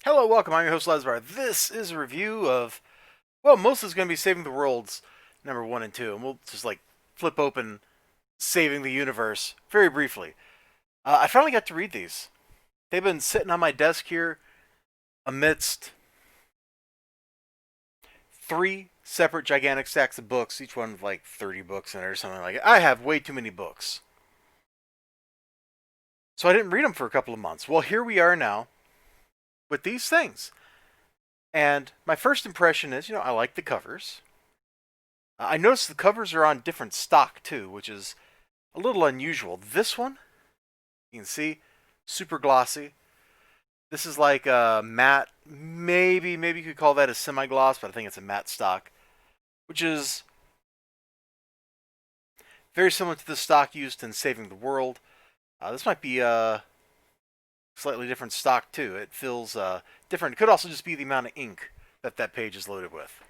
Hello, welcome. I'm your host, Elizibar. This is a review of, well, most is going to be Saving the Worlds number 1 and 2, and we'll just flip open Saving the Universe very briefly. I finally got to read these. They've been sitting on my desk here amidst three separate gigantic stacks of books, each one with like 30 books in it or something like it. I have way too many books. So I didn't read them for a couple of months. Well, here we are now with these things. And my first impression is, I like the covers. I noticed the covers are on different stock too, which is a little unusual. This one, you can see, super glossy. This is like a matte, maybe you could call that a semi-gloss, but I think it's a matte stock, which is very similar to the stock used in Saving the World. This might be a slightly different stock too. It feels different. It could also just be the amount of ink that page is loaded with.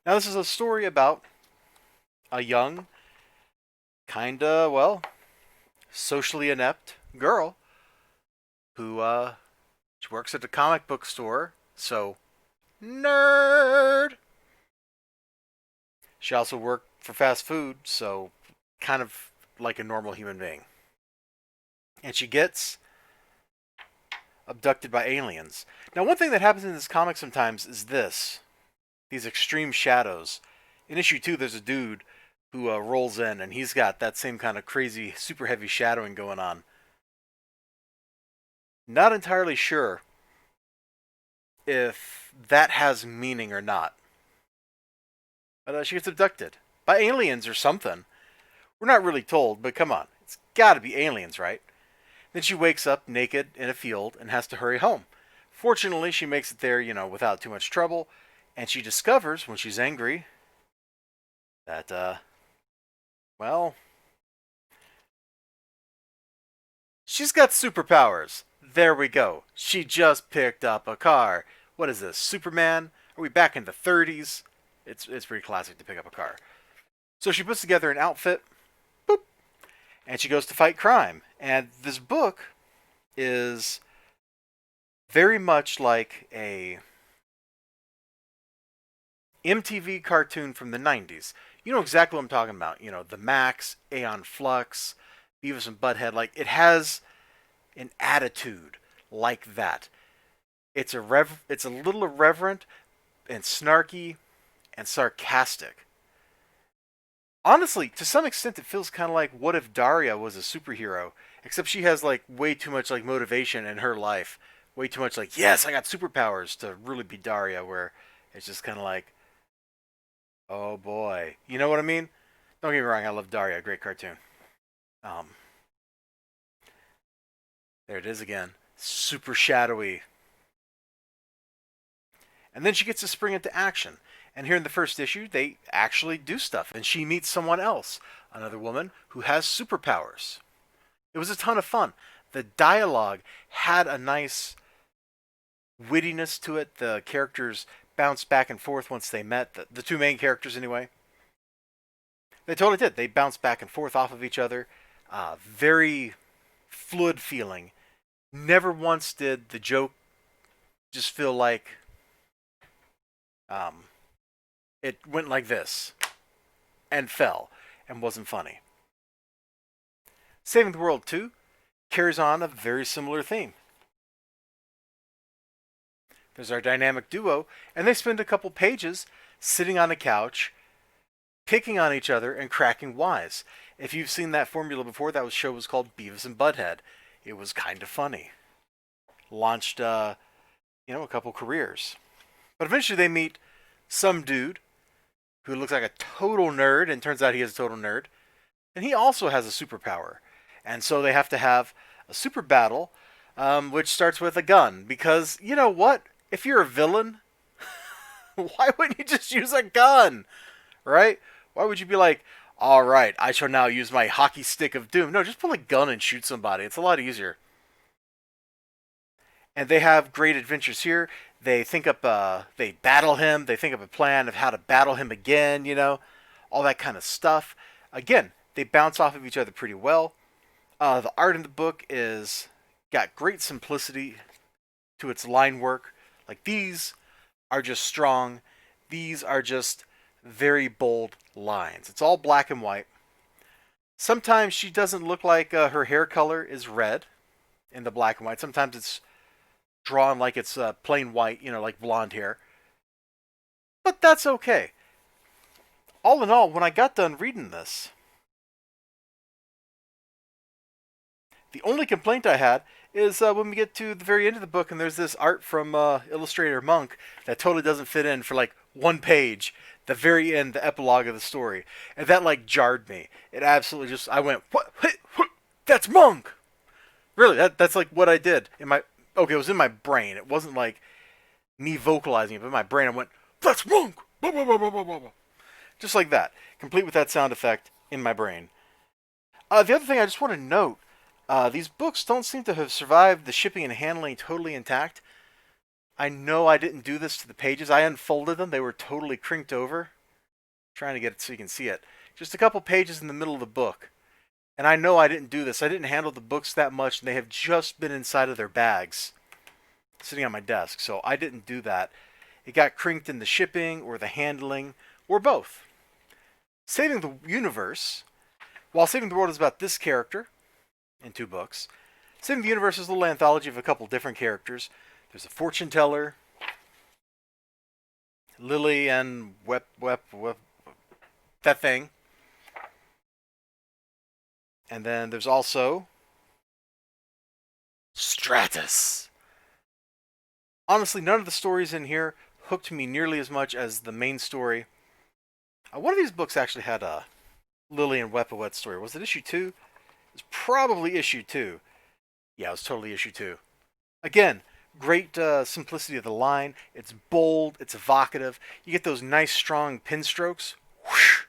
Now this is a story about a young, kinda, well, socially inept girl who she works at the comic book store, so nerd. She also worked for fast food, so kind of like a normal human being. And she gets abducted by aliens. Now, one thing that happens in this comic sometimes is these extreme shadows. In issue 2, there's a dude who rolls in, and he's got that same kind of crazy, super heavy shadowing going on. Not entirely sure if that has meaning or not. But she gets abducted by aliens or something. We're not really told, but come on. It's gotta be aliens, right? Then she wakes up naked in a field and has to hurry home. Fortunately, she makes it there, without too much trouble. And she discovers, when she's angry, that, well, she's got superpowers. There we go. She just picked up a car. What is this, Superman? Are we back in the 30s? It's pretty classic to pick up a car. So she puts together an outfit, boop, and she goes to fight crime. And this book is very much like a MTV cartoon from the 90's. You know exactly what I'm talking about. The Max, Aeon Flux, Beavis and Butthead. Like, it has an attitude like that. It's a little irreverent and snarky and sarcastic. Honestly, to some extent, it feels kind of like what if Daria was a superhero, except she has like way too much like motivation in her life, way too much like yes, I got superpowers to really be Daria, where it's just kind of like oh boy, you know what I mean? Don't get me wrong, I love Daria, great cartoon. Um, there it is again, super shadowy, and then she gets to spring into action. And here in the first issue, they actually do stuff, and she meets someone else, another woman who has superpowers. It was a ton of fun. The dialogue had a nice wittiness to it. The characters bounced back and forth once they met. The two main characters, anyway. They totally did. They bounced back and forth off of each other. Very fluid feeling. Never once did the joke just feel like um, it went like this and fell and wasn't funny. Saving the World 2 carries on a very similar theme. There's our dynamic duo, and they spend a couple pages sitting on a couch, picking on each other and cracking wise. If you've seen that formula before, that show was called Beavis and Butthead. It was kind of funny. Launched, a couple careers. But eventually they meet some dude who looks like a total nerd, and turns out he is a total nerd. And he also has a superpower. And so they have to have a super battle, which starts with a gun. Because, you know what? If you're a villain, why wouldn't you just use a gun? Right? Why would you be like, all right, I shall now use my hockey stick of doom? No, just pull a gun and shoot somebody. It's a lot easier. And they have great adventures here. They think up, they battle him. They think up a plan of how to battle him again. All that kind of stuff. Again, they bounce off of each other pretty well. The art in the book is got great simplicity. to its line work. Like, these are just strong. These are just very bold lines. It's all black and white. Sometimes she doesn't look like her hair color is red in the black and white. Sometimes it's drawn like it's plain white, like blonde hair. But that's okay. All in all, when I got done reading this, the only complaint I had is when we get to the very end of the book and there's this art from illustrator Monk that totally doesn't fit in for like one page, the very end, the epilogue of the story. And that like jarred me. It absolutely just, I went, what? That's Monk! Really, that's like what I did. Okay, it was in my brain. It wasn't like me vocalizing it, but in my brain I went, that's Monk! Blah, blah, blah, blah, blah, blah. Just like that. Complete with that sound effect in my brain. The other thing I just want to note, these books don't seem to have survived the shipping and handling totally intact. I know I didn't do this to the pages. I unfolded them. They were totally crinked over. I'm trying to get it so you can see it. Just a couple pages in the middle of the book. And I know I didn't do this. I didn't handle the books that much, and they have just been inside of their bags, sitting on my desk. So I didn't do that. It got crinked in the shipping or the handling, or both. Saving the Universe, while Saving the World is about this character in 2 books, Saving the Universe is a little anthology of a couple different characters. There's a fortune teller, Lily and that thing. And then there's also Stratus. Honestly, none of the stories in here hooked me nearly as much as the main story. One of these books actually had a Lily and Wepawet story. Was it issue 2? It was probably issue 2. Yeah, it was totally issue 2. Again, great simplicity of the line. It's bold. It's evocative. You get those nice, strong pin strokes, whoosh,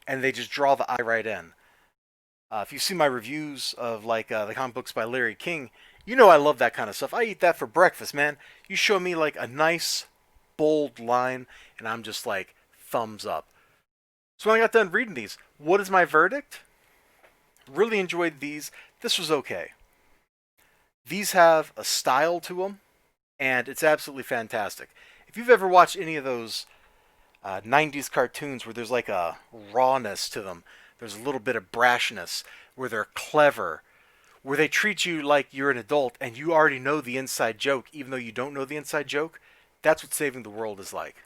and they just draw the eye right in. If you see my reviews of like the comic books by Larry King, you know I love that kind of stuff. I eat that for breakfast, man. You show me like a nice, bold line, and I'm just like, thumbs up. So when I got done reading these, what is my verdict? Really enjoyed these. This was okay. These have a style to them, and it's absolutely fantastic. If you've ever watched any of those 90's cartoons where there's like a rawness to them, there's a little bit of brashness, where they're clever, where they treat you like you're an adult and you already know the inside joke, even though you don't know the inside joke, that's what Saving the World is like.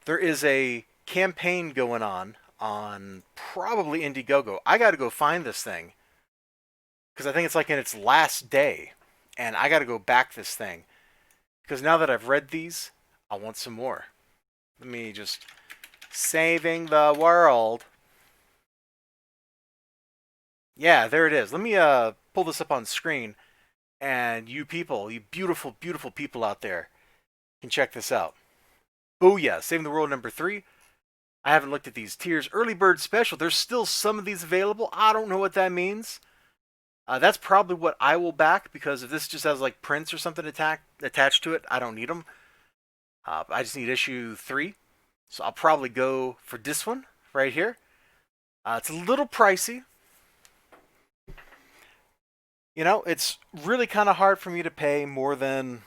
There is a campaign going on probably Indiegogo. I got to go find this thing because I think it's like in its last day, and I got to go back this thing because now that I've read these, I want some more. Let me just Saving the World. Yeah, there it is. Let me pull this up on screen, and you people, you beautiful, beautiful people out there, can check this out. Booyah! Saving the World number 3. I haven't looked at these tiers. Early Bird Special. There's still some of these available. I don't know what that means. That's probably what I will back, because if this just has like prints or something attached to it, I don't need them. I just need issue 3. So I'll probably go for this one right here. It's a little pricey. You know, it's really kind of hard for me to pay more than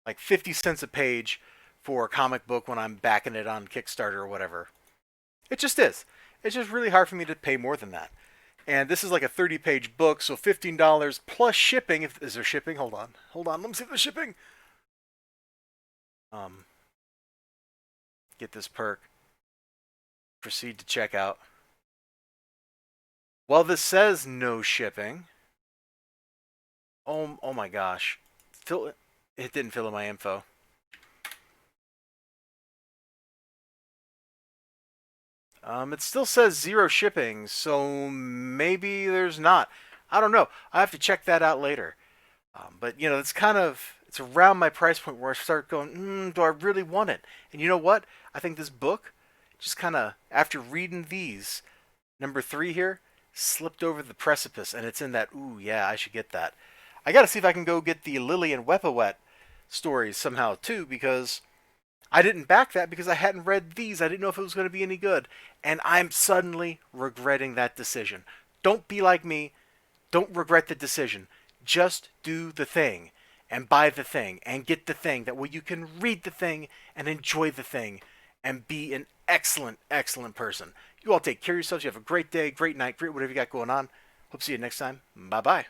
like 50 cents a page for a comic book when I'm backing it on Kickstarter or whatever. It just is. It's just really hard for me to pay more than that. And this is like a 30-page book, so $15 plus shipping. Is there shipping? Hold on. Let me see if there's shipping. Get this perk. Proceed to checkout. Well, this says no shipping. Oh my gosh. It didn't fill in my info. It still says 0 shipping, so maybe there's not. I don't know. I have to check that out later. But, you know, it's around my price point where I start going, do I really want it? And you know what? I think this book, just kind of, after reading these, number 3 here, slipped over the precipice, and it's in that, ooh, yeah, I should get that. I got to see if I can go get the Lily and Wepawet stories somehow, too, because I didn't back that because I hadn't read these. I didn't know if it was going to be any good. And I'm suddenly regretting that decision. Don't be like me. Don't regret the decision. Just do the thing. and buy the thing and get the thing. That way you can read the thing and enjoy the thing and be an excellent, excellent person. You all take care of yourselves. You have a great day, great night, great whatever you got going on. Hope to see you next time. Bye-bye.